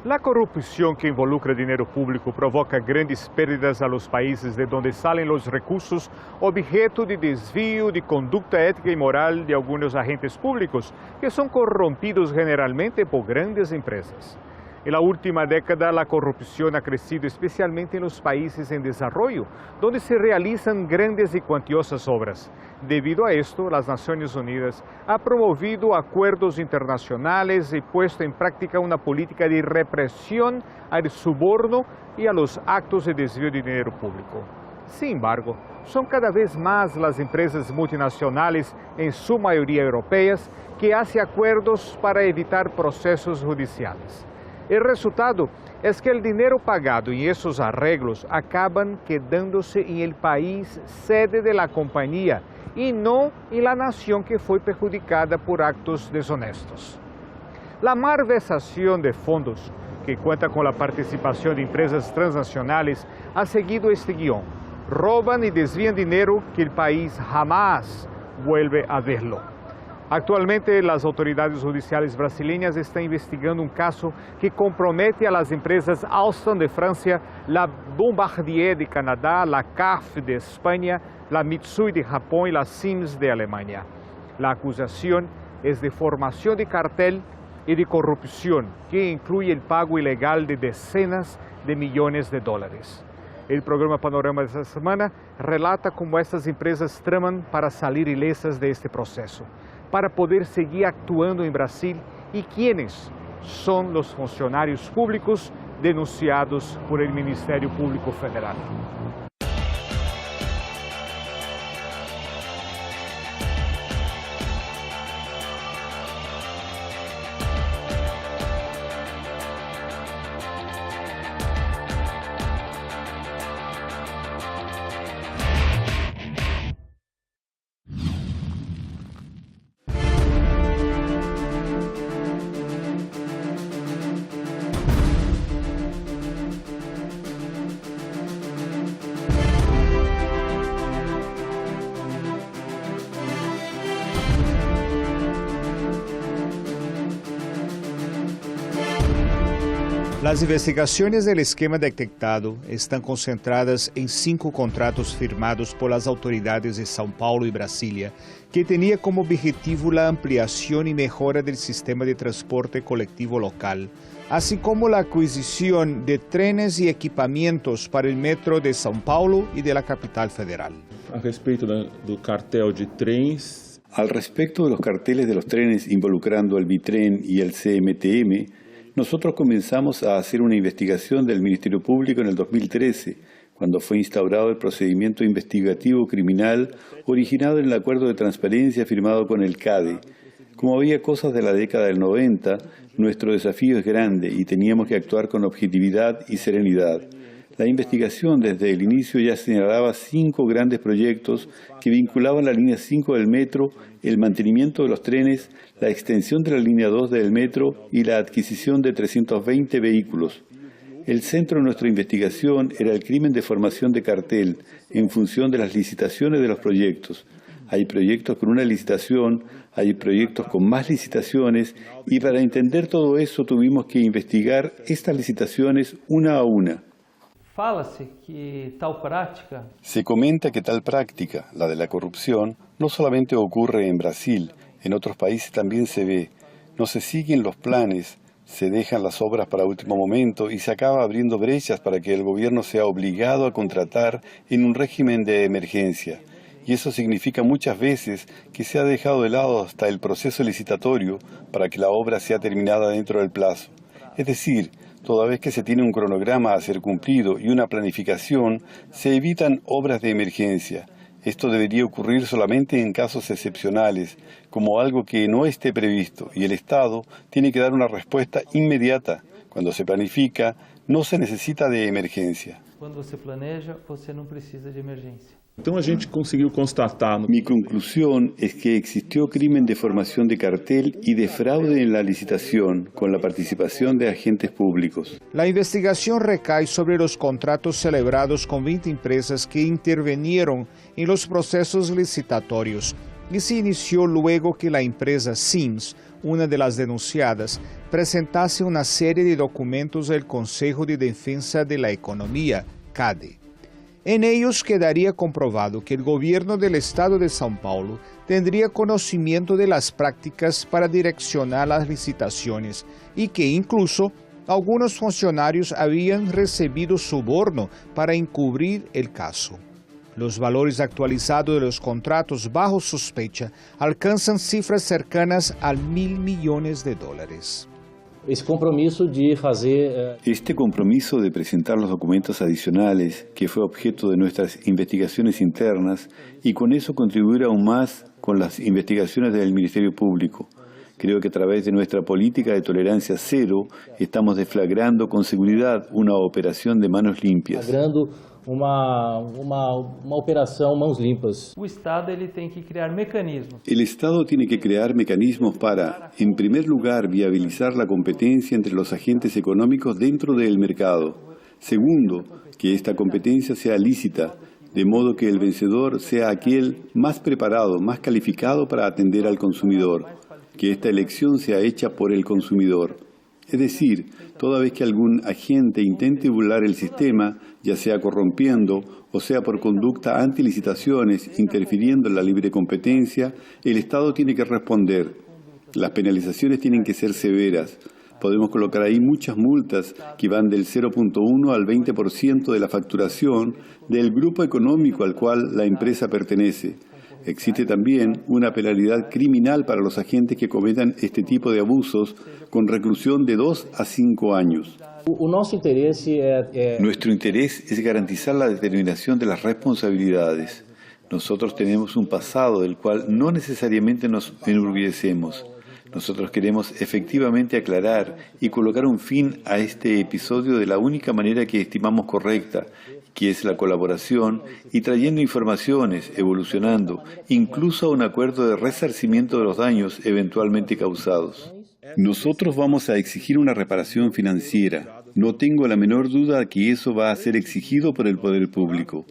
La corrupción que involucra dinero público provoca grandes pérdidas a los países de donde salen los recursos objeto de desvío de conducta ética y moral de algunos agentes públicos que son corrompidos generalmente por grandes empresas. En la última década, la corrupción ha crecido especialmente en los países en desarrollo, donde se realizan grandes y cuantiosas obras. Debido a esto, las Naciones Unidas ha promovido acuerdos internacionales y puesto en práctica una política de represión al soborno y a los actos de desvío de dinero público. Sin embargo, son cada vez más las empresas multinacionales, en su mayoría europeas, que hacen acuerdos para evitar procesos judiciales. El resultado es que el dinero pagado en esos arreglos acaban quedándose en el país sede de la compañía y no en la nación que fue perjudicada por actos deshonestos. La malversación de fondos, que cuenta con la participación de empresas transnacionales, ha seguido este guión. Roban y desvían dinero que el país jamás vuelve a verlo. Actualmente, las autoridades judiciales brasileñas están investigando un caso que compromete a las empresas Alstom de Francia, la Bombardier de Canadá, la CAF de España, la Mitsui de Japón y la Siemens de Alemania. La acusación es de formación de cartel y de corrupción, que incluye el pago ilegal de decenas de millones de dólares. El programa Panorama de esta semana relata cómo estas empresas traman para salir ilesas de este proceso, para poder seguir actuando en Brasil y quiénes son los funcionarios públicos denunciados por el Ministerio Público Federal. Las investigaciones del esquema detectado están concentradas en 5 contratos firmados por las autoridades de São Paulo y Brasilia, que tenía como objetivo la ampliación y mejora del sistema de transporte colectivo local, así como la adquisición de trenes y equipamientos para el metro de São Paulo y de la capital federal. A respeito do cartel de trens. Al respecto de los carteles de los trenes involucrando al Bitren y el CMTM, nosotros comenzamos a hacer una investigación del Ministerio Público en el 2013, cuando fue instaurado el procedimiento investigativo criminal originado en el acuerdo de transparencia firmado con el CADE. Como había cosas de la década del 90, nuestro desafío es grande y teníamos que actuar con objetividad y serenidad. La investigación desde el inicio ya señalaba 5 grandes proyectos que vinculaban la línea 5 del metro, el mantenimiento de los trenes, la extensión de la línea 2 del metro y la adquisición de 320 vehículos. El centro de nuestra investigación era el crimen de formación de cartel en función de las licitaciones de los proyectos. Hay proyectos con una licitación, hay proyectos con más licitaciones y para entender todo eso tuvimos que investigar estas licitaciones una a una. Se comenta que tal práctica, la de la corrupción, no solamente ocurre en Brasil, en otros países también se ve. No se siguen los planes, se dejan las obras para último momento y se acaba abriendo brechas para que el gobierno sea obligado a contratar en un régimen de emergencia. Y eso significa muchas veces que se ha dejado de lado hasta el proceso licitatorio para que la obra sea terminada dentro del plazo. Es decir, toda vez que se tiene un cronograma a ser cumplido y una planificación, se evitan obras de emergencia. Esto debería ocurrir solamente en casos excepcionales, como algo que no esté previsto, y el Estado tiene que dar una respuesta inmediata. Cuando se planifica, no se necesita de emergencia. Cuando se planeja, você não precisa de emergência. Então a gente conseguiu constatar. Mi conclusión es que existió crimen de formación de cartel y de fraude en la licitación con la participación de agentes públicos. La investigación recae sobre los contratos celebrados con 20 empresas que intervinieron en los procesos licitatorios, y se inició luego que la empresa Sims, una de las denunciadas, presentase una serie de documentos al Consejo de Defensa de la Economía, CADE. En ellos quedaría comprobado que el gobierno del estado de São Paulo tendría conocimiento de las prácticas para direccionar las licitaciones y que incluso algunos funcionarios habían recibido soborno para encubrir el caso. Los valores actualizados de los contratos bajo sospecha alcanzan cifras cercanas a $1.000 millones. Este compromiso de presentar los documentos adicionales, que fue objeto de nuestras investigaciones internas, y con eso contribuir aún más con las investigaciones del Ministerio Público. Creo que a través de nuestra política de tolerancia cero estamos deflagrando con seguridad una operación de manos limpias. Uma operação mãos limpas. O Estado ele tem que criar mecanismos. El Estado tiene que crear mecanismos para, en primer lugar, viabilizar la competencia entre los agentes económicos dentro del mercado. Segundo, que esta competencia sea lícita, de modo que el vencedor sea aquel más preparado, más calificado para atender al consumidor, que esta elección sea hecha por el consumidor. Es decir, toda vez que algún agente intente burlar el sistema, ya sea corrompiendo o sea por conducta antilicitaciones, interfiriendo en la libre competencia, el Estado tiene que responder. Las penalizaciones tienen que ser severas. Podemos colocar ahí muchas multas que van del 0.1 al 20% de la facturación del grupo económico al cual la empresa pertenece. Existe también una penalidad criminal para los agentes que cometan este tipo de abusos con reclusión de 2 a 5 años. Nuestro interés es garantizar la determinación de las responsabilidades. Nosotros tenemos un pasado del cual no necesariamente nos enorgullecemos. Nosotros queremos efectivamente aclarar y colocar un fin a este episodio de la única manera que estimamos correcta, que es la colaboración y trayendo informaciones, evolucionando, incluso a un acuerdo de resarcimiento de los daños eventualmente causados. Nosotros vamos a exigir una reparación financiera. No tengo la menor duda que eso va a ser exigido por el poder público.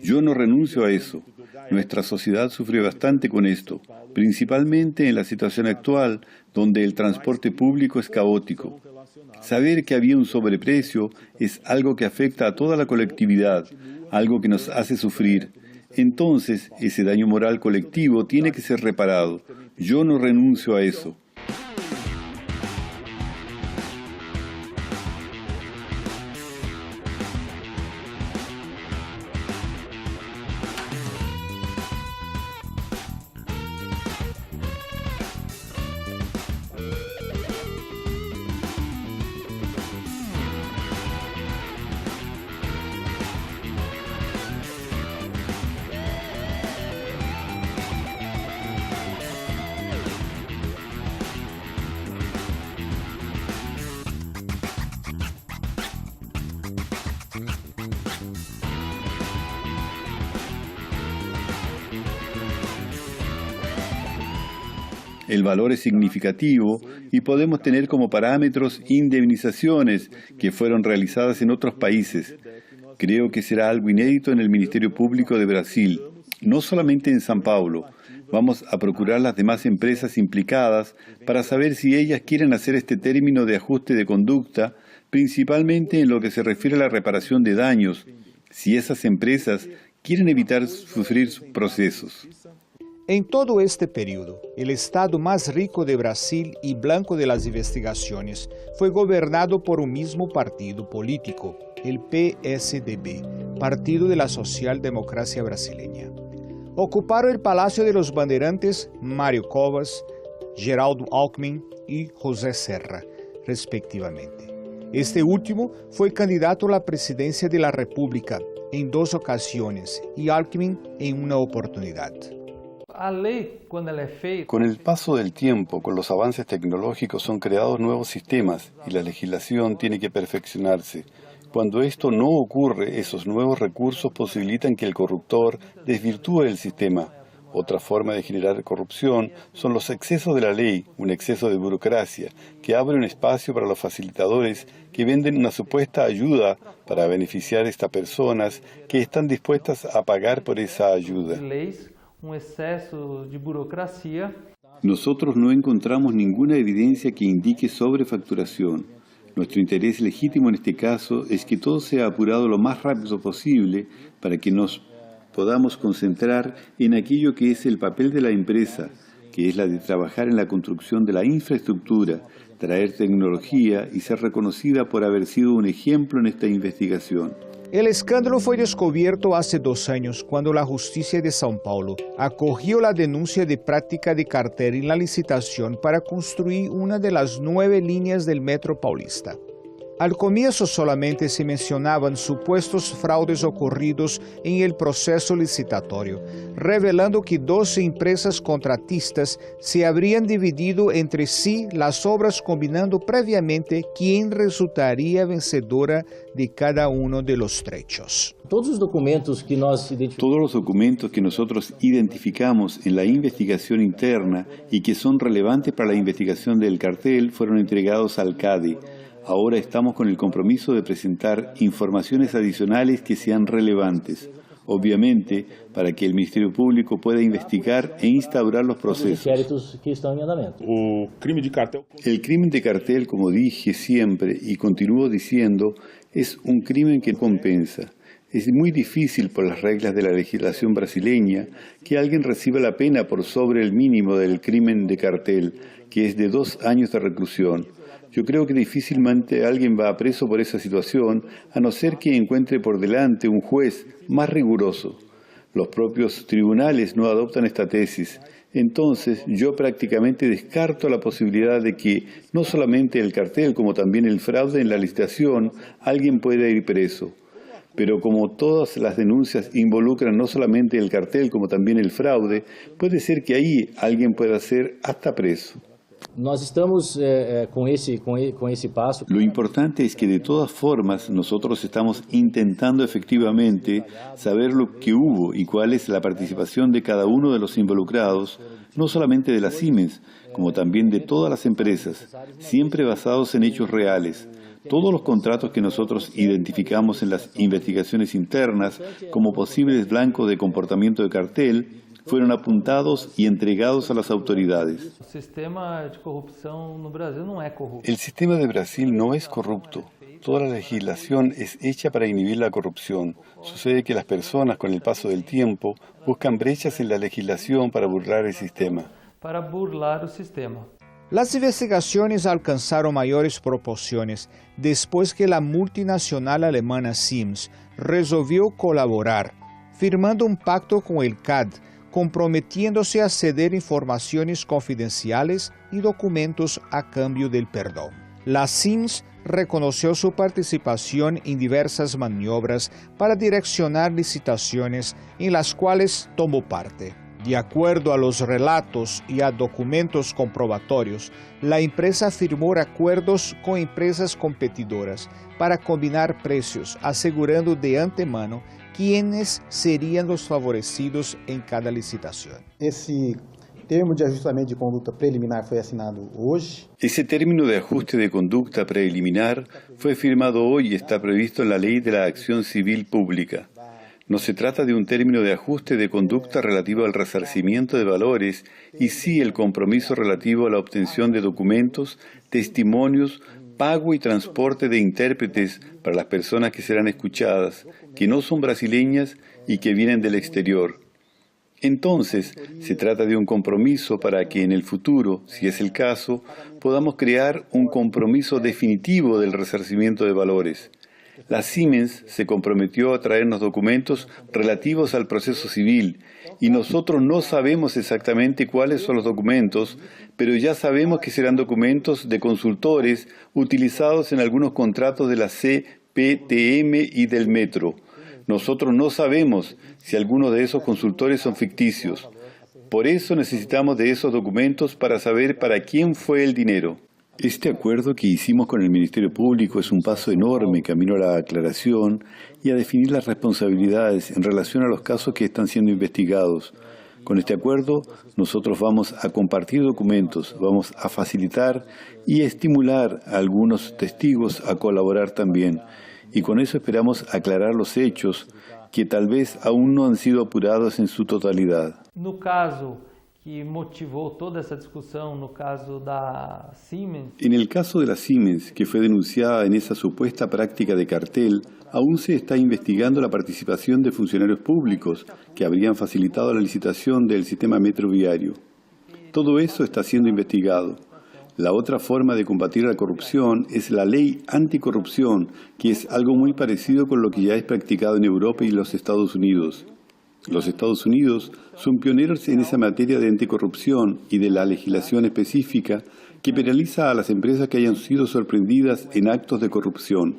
Yo no renuncio a eso. Nuestra sociedad sufre bastante con esto, principalmente en la situación actual, donde el transporte público es caótico. Saber que había un sobreprecio es algo que afecta a toda la colectividad, algo que nos hace sufrir. Entonces, ese daño moral colectivo tiene que ser reparado. Yo no renuncio a eso. El valor es significativo y podemos tener como parámetros indemnizaciones que fueron realizadas en otros países. Creo que será algo inédito en el Ministerio Público de Brasil, no solamente en São Paulo. Vamos a procurar las demás empresas implicadas para saber si ellas quieren hacer este término de ajuste de conducta, principalmente en lo que se refiere a la reparación de daños, si esas empresas quieren evitar sufrir procesos. En todo este periodo, el estado más rico de Brasil y blanco de las investigaciones fue gobernado por un mismo partido político, el PSDB, Partido de la Socialdemocracia Brasileña. Ocuparon el Palacio de los Bandeirantes Mário Covas, Geraldo Alckmin y José Serra, respectivamente. Este último fue candidato a la presidencia de la República en 2 ocasiones y Alckmin en una oportunidad. Con el paso del tiempo, con los avances tecnológicos, son creados nuevos sistemas y la legislación tiene que perfeccionarse. Cuando esto no ocurre, esos nuevos recursos posibilitan que el corruptor desvirtúe el sistema. Otra forma de generar corrupción son los excesos de la ley, un exceso de burocracia, que abre un espacio para los facilitadores que venden una supuesta ayuda para beneficiar a estas personas que están dispuestas a pagar por esa ayuda. exceso de burocracia. Nosotros no encontramos ninguna evidencia que indique sobrefacturación. Nuestro interés legítimo en este caso es que todo sea apurado lo más rápido posible para que nos podamos concentrar en aquello que es el papel de la empresa, que es la de trabajar en la construcción de la infraestructura, traer tecnología y ser reconocida por haber sido un ejemplo en esta investigación. El escándalo fue descubierto hace 2 años cuando la Justicia de São Paulo acogió la denuncia de práctica de cartel en la licitación para construir una de las 9 líneas del Metro Paulista. Al comienzo solamente se mencionaban supuestos fraudes ocurridos en el proceso licitatorio, revelando que 12 empresas contratistas se habrían dividido entre sí las obras combinando previamente quién resultaría vencedora de cada uno de los trechos. Todos los documentos que nosotros identificamos en la investigación interna y que son relevantes para la investigación del cartel fueron entregados al CADE. Ahora estamos con el compromiso de presentar informaciones adicionales que sean relevantes, obviamente, para que el Ministerio Público pueda investigar e instaurar los procesos. El crimen de cartel, como dije siempre y continúo diciendo, es un crimen que compensa. Es muy difícil por las reglas de la legislación brasileña que alguien reciba la pena por sobre el mínimo del crimen de cartel, que es de 2 años de reclusión. Yo creo que difícilmente alguien va preso por esa situación, a no ser que encuentre por delante un juez más riguroso. Los propios tribunales no adoptan esta tesis. Entonces, yo prácticamente descarto la posibilidad de que no solamente el cartel, como también el fraude en la licitación, alguien pueda ir preso. Pero como todas las denuncias involucran no solamente el cartel, como también el fraude, puede ser que ahí alguien pueda ser hasta preso. Nós estamos con ese paso. Lo importante es que de todas formas nosotros estamos intentando efectivamente saber lo que hubo y cuál es la participación de cada uno de los involucrados, no solamente de la Siemens, como también de todas las empresas, siempre basados en hechos reales. Todos los contratos que nosotros identificamos en las investigaciones internas como posibles blancos de comportamiento de cartel fueron apuntados y entregados a las autoridades. El sistema de Brasil no es corrupto. Toda la legislación es hecha para inhibir la corrupción. Sucede que las personas, con el paso del tiempo, buscan brechas en la legislación para burlar el sistema. Las investigaciones alcanzaron mayores proporciones después que la multinacional alemana Siemens resolvió colaborar, firmando un pacto con el CAD, comprometiéndose a ceder informaciones confidenciales y documentos a cambio del perdón. La Siemens reconoció su participación en diversas maniobras para direccionar licitaciones en las cuales tomó parte. De acuerdo a los relatos y a documentos comprobatorios, la empresa firmó acuerdos con empresas competidoras para combinar precios, asegurando de antemano quiénes serían los favorecidos en cada licitación. Esse termo de ajustamento de conduta preliminar fue assinado hoy. Ese término de ajuste de conducta preliminar fue firmado hoy y está previsto en la Ley de la Acción Civil Pública. No se trata de un término de ajuste de conducta relativo al resarcimiento de valores y sí el compromiso relativo a la obtención de documentos, testimonios, pago y transporte de intérpretes para las personas que serán escuchadas, que no son brasileñas y que vienen del exterior. Entonces, se trata de un compromiso para que en el futuro, si es el caso, podamos crear un compromiso definitivo del resarcimiento de valores. La Siemens se comprometió a traernos documentos relativos al proceso civil y nosotros no sabemos exactamente cuáles son los documentos, pero ya sabemos que serán documentos de consultores utilizados en algunos contratos de la CPTM y del Metro. Nosotros no sabemos si algunos de esos consultores son ficticios. Por eso necesitamos de esos documentos para saber para quién fue el dinero. Este acuerdo que hicimos con el Ministerio Público es un paso enorme camino a la aclaración y a definir las responsabilidades en relación a los casos que están siendo investigados. Con este acuerdo, nosotros vamos a compartir documentos, vamos a facilitar y estimular a algunos testigos a colaborar también. Y con eso esperamos aclarar los hechos que tal vez aún no han sido apurados en su totalidad. No caso que motivó toda esa discusión, no caso da Siemens. En el caso de la Siemens, que fue denunciada en esa supuesta práctica de cartel, aún se está investigando la participación de funcionarios públicos que habrían facilitado la licitación del sistema metroviario. Todo eso está siendo investigado. La otra forma de combatir la corrupción es la ley anticorrupción, que es algo muy parecido con lo que ya es practicado en Europa y los Estados Unidos. Los Estados Unidos son pioneros en esa materia de anticorrupción y de la legislación específica que penaliza a las empresas que hayan sido sorprendidas en actos de corrupción.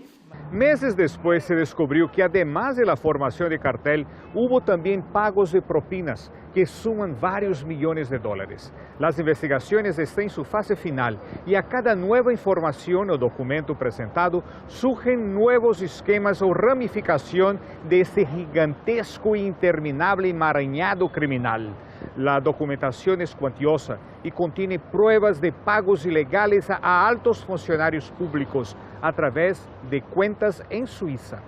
Meses después se descubrió que además de la formación de cartel, hubo también pagos de propinas que suman varios millones de dólares. Las investigaciones están en su fase final y a cada nueva información o documento presentado surgen nuevos esquemas o ramificación de este gigantesco e interminable emaranhado criminal. La documentación es cuantiosa y contiene pruebas de pagos ilegales a altos funcionarios públicos a través de cuentas en Suiza.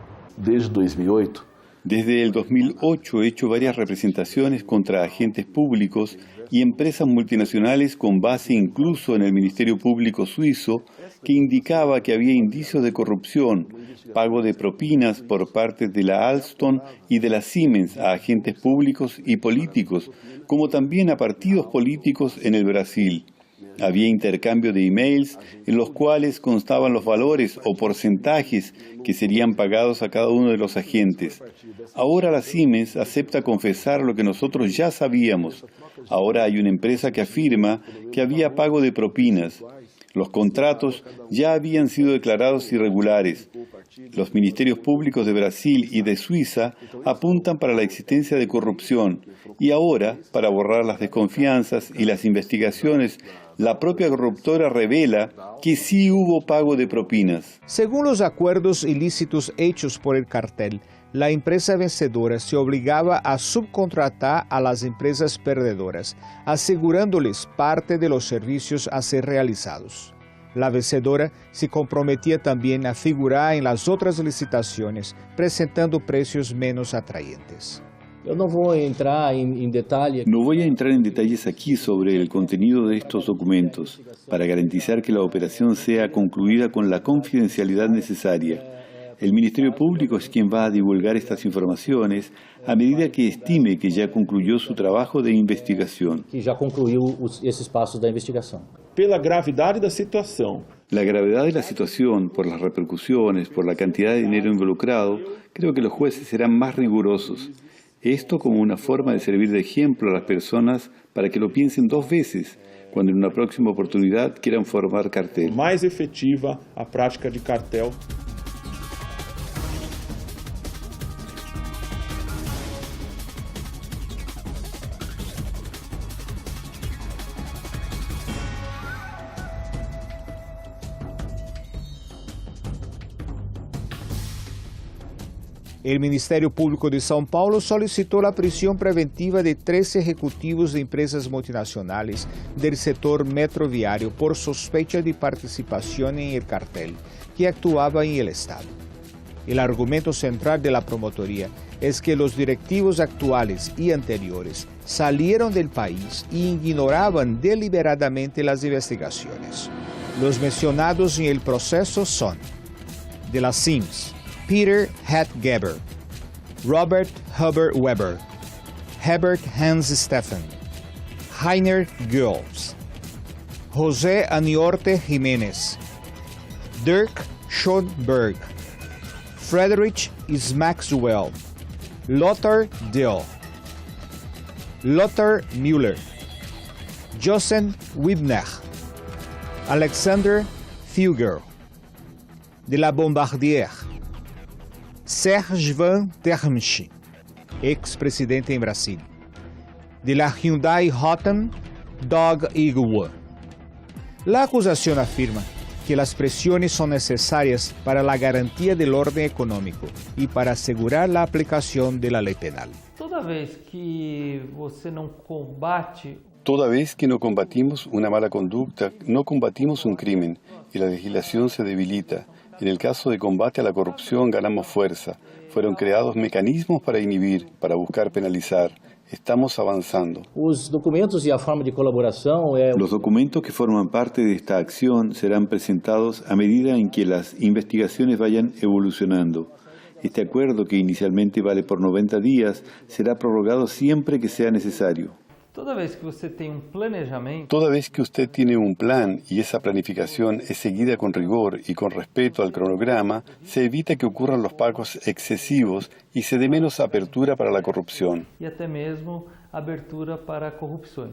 Desde el 2008 he hecho varias representaciones contra agentes públicos y empresas multinacionales con base incluso en el Ministerio Público suizo que indicaba que había indicios de corrupción, pago de propinas por parte de la Alstom y de la Siemens a agentes públicos y políticos, como también a partidos políticos en el Brasil. Había intercambio de emails en los cuales constaban los valores o porcentajes que serían pagados a cada uno de los agentes. Ahora la Siemens acepta confesar lo que nosotros ya sabíamos. Ahora hay una empresa que afirma que había pago de propinas. Los contratos ya habían sido declarados irregulares. Los ministerios públicos de Brasil y de Suiza apuntan para la existencia de corrupción y ahora, para borrar las desconfianzas y las investigaciones, la propia corruptora revela que sí hubo pago de propinas. Según los acuerdos ilícitos hechos por el cartel, la empresa vencedora se obligaba a subcontratar a las empresas perdedoras, asegurándoles parte de los servicios a ser realizados. La vencedora se comprometía también a figurar en las otras licitaciones, presentando precios menos atraentes. No voy a entrar en detalle. No voy a entrar en detalles aquí sobre el contenido de estos documentos, para garantizar que la operación sea concluida con la confidencialidad necesaria. El Ministerio Público es quien va a divulgar estas informaciones a medida que estime que ya concluyó su trabajo de investigación. Que ya concluyó esos pasos de investigación. Pela gravidade da situação. La gravedad de la situación, por las repercusiones, por la cantidad de dinero involucrado, creo que los jueces serán más rigurosos. Esto como una forma de servir de ejemplo a las personas para que lo piensen dos veces cuando en una próxima oportunidad quieran formar cartel. Mais efetiva a prática de cartel. El Ministerio Público de São Paulo solicitó la prisión preventiva de 13 ejecutivos de empresas multinacionales del sector metroviario por sospecha de participación en el cartel que actuaba en el Estado. El argumento central de la promotoría es que los directivos actuales y anteriores salieron del país y ignoraban deliberadamente las investigaciones. Los mencionados en el proceso son de la Siemens, Peter Hatgeber, Robert Huber Weber, Herbert Hans Steffen, Heiner Gölz, José Aniorte Jiménez, Dirk Schoenberg, Friedrich Maxwell, Lothar Dill, Lothar Müller, Josen Wibner, Alexander Fugger, de la Bombardier, Serge Van Termsch, ex-presidente en Brasil. De la Hyundai Rotem, Doug Igwa. La acusación afirma que las presiones son necesarias para la garantía del orden económico y para asegurar la aplicación de la ley penal. Toda vez que você não combate Toda vez que no combatimos una mala conducta, no combatimos un crimen y la legislación se debilita. En el caso de combate a la corrupción ganamos fuerza. Fueron creados mecanismos para inhibir, para buscar penalizar. Estamos avanzando. Os documentos e a forma de colaboração Los documentos que forman parte de esta acción serán presentados a medida en que las investigaciones vayan evolucionando. Este acuerdo, que inicialmente vale por 90 días, será prorrogado siempre que sea necesario. Toda vez que você tem planejamento, Toda vez que usted tiene un plan y esa planificación es seguida con rigor y con respeto al cronograma, se evita que ocurran los pagos excesivos y se dé menos apertura para la corrupción. e até mesmo abertura para corrupções.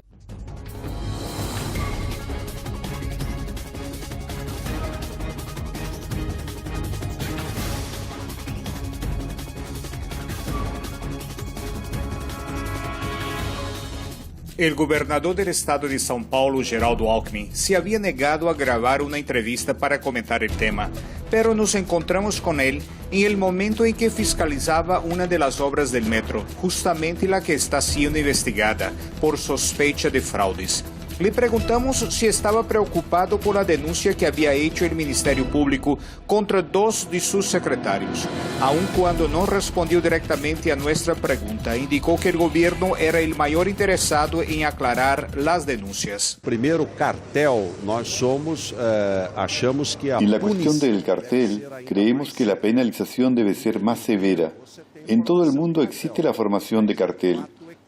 El gobernador del estado de São Paulo, Geraldo Alckmin, se había negado a grabar una entrevista para comentar el tema, pero nos encontramos con él en el momento en que fiscalizaba una de las obras del metro, justamente la que está siendo investigada por sospecha de fraudes. Le preguntamos si estaba preocupado por la denuncia que había hecho el Ministerio Público contra 2 de sus secretarios. Aun cuando no respondió directamente a nuestra pregunta, indicó que el gobierno era el mayor interesado en aclarar las denuncias. Primeiro cartel, nós somos, achamos que a En la cuestión punição del cartel, creemos que la penalización debe ser más severa. En todo el mundo existe la formación de cartel.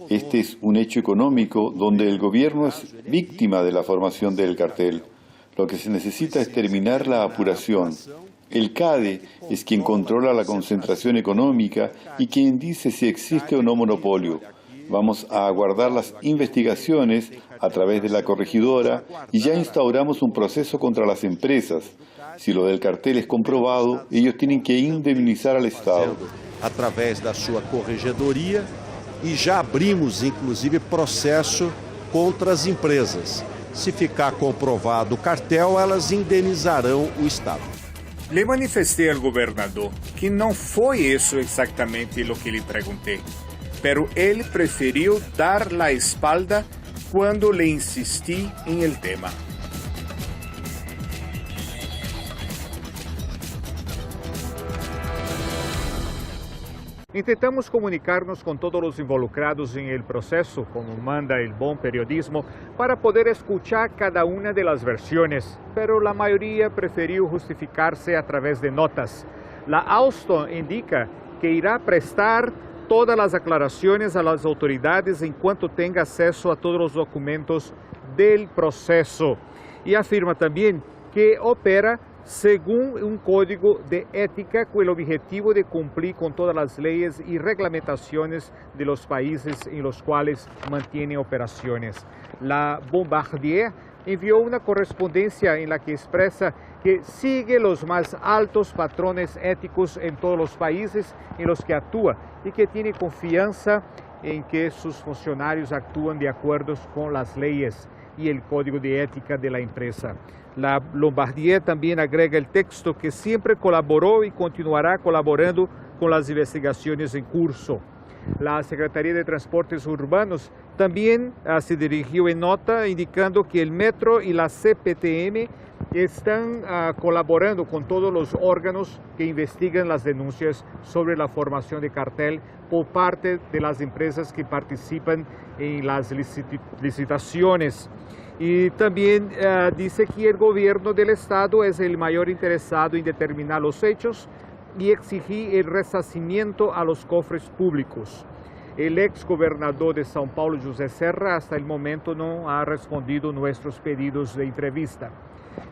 Este es un hecho económico donde el gobierno es víctima de la formación del cartel. Lo que se necesita es terminar la apuración. El CADE es quien controla la concentración económica y quien dice si existe o no monopolio. Vamos a aguardar las investigaciones a través de la corregidora y ya instauramos un proceso contra las empresas. Si lo del cartel es comprobado, ellos tienen que indemnizar al Estado. através da sua corregedoria e já abrimos, inclusive, processo contra as empresas. Se ficar comprovado o cartel, elas indenizarão o Estado. Le manifesté al gobernador que no fue eso exactamente lo que le pregunté, pero él prefirió dar la espalda cuando le insistí en el tema. Intentamos comunicarnos con todos los involucrados en el proceso, como manda el buen periodismo, para poder escuchar cada una de las versiones, pero la mayoría prefirió justificarse a través de notas. La Alstom indica que irá a prestar todas las aclaraciones a las autoridades en cuanto tenga acceso a todos los documentos del proceso. Y afirma también que opera según un código de ética con el objetivo de cumplir con todas las leyes y reglamentaciones de los países en los cuales mantiene operaciones. La Bombardier envió una correspondencia en la que expresa que sigue los más altos patrones éticos en todos los países en los que actúa y que tiene confianza en que sus funcionarios actúan de acuerdo con las leyes y el código de ética de la empresa. La Bombardier también agrega el texto que siempre colaboró y continuará colaborando con las investigaciones en curso. La Secretaría de Transportes Urbanos también se dirigió en nota indicando que el Metro y la CPTM están colaborando con todos los órganos que investigan las denuncias sobre la formación de cartel por parte de las empresas que participan en las licitaciones. Y también dice que el gobierno del Estado es el mayor interesado en determinar los hechos y exigir el resarcimiento a los cofres públicos. El ex gobernador de São Paulo, José Serra, hasta el momento no ha respondido nuestros pedidos de entrevista.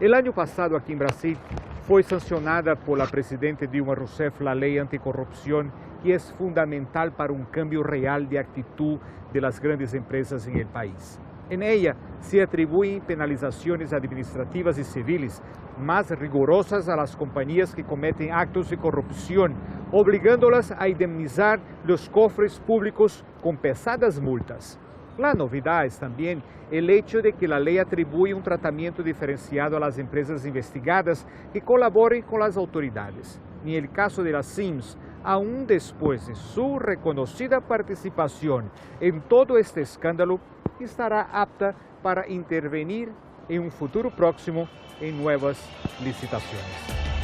El año pasado aquí en Brasil fue sancionada por la presidenta Dilma Rousseff la ley anticorrupción, que es fundamental para un cambio real de actitud de las grandes empresas en el país. En ella se atribuyen penalizaciones administrativas y civiles más rigurosas a las compañías que cometen actos de corrupción, obligándolas a indemnizar los cofres públicos con pesadas multas. La novedad es también el hecho de que la ley atribuye un tratamiento diferenciado a las empresas investigadas que colaboren con las autoridades. En el caso de las Sims, aún después de su reconocida participación en todo este escándalo, estará apta para intervenir en un futuro próximo en nuevas licitaciones.